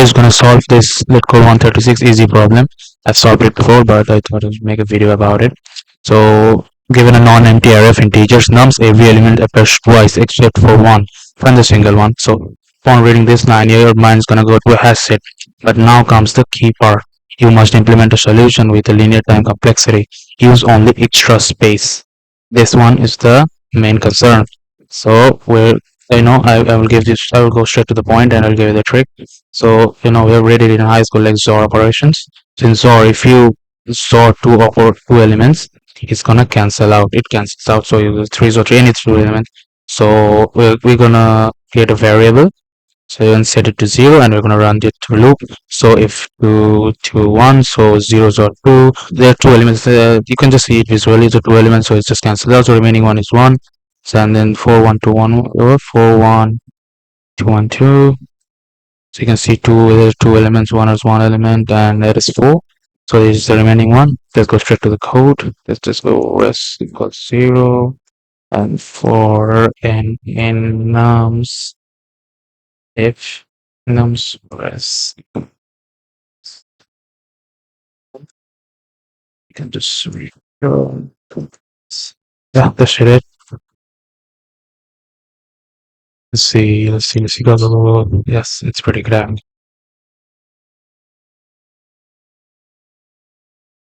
is going to solve this Leetcode 136 easy problem. I've solved it before, but I thought I'd make a video about it. So, given a non-empty array of integers nums, every element appears twice except for one. Find the single one. So, upon reading this line, your mind's going to go to a hash set. But now comes the key part. You must implement a solution with a linear time complexity. Use only extra space. This one is the main concern. So, I will give this. I will go straight to the point, and I'll give you the trick. So, we have read it in high school like XOR operations. So in XOR, if you XOR two elements, it's gonna cancel out. It cancels out. So you three XOR three, any two element. So we're gonna create a variable. So you can set it to 0, and we're gonna run it through loop. So if 1, so 0 XOR 2, there are two elements. You can just see it visually. The two elements, so it's just cancelled out. So remaining one is 1. So and then 4 1 2 1 or 4 1 2 1 2. So you can see there's two elements, one is one element, and that is 4. So this is the remaining one. Let's go straight to the code. Let's just go res equals 0, and for n in nums, if nums res, you can just return. Yeah, that's it. Let's see, go. Yes, it's pretty grand.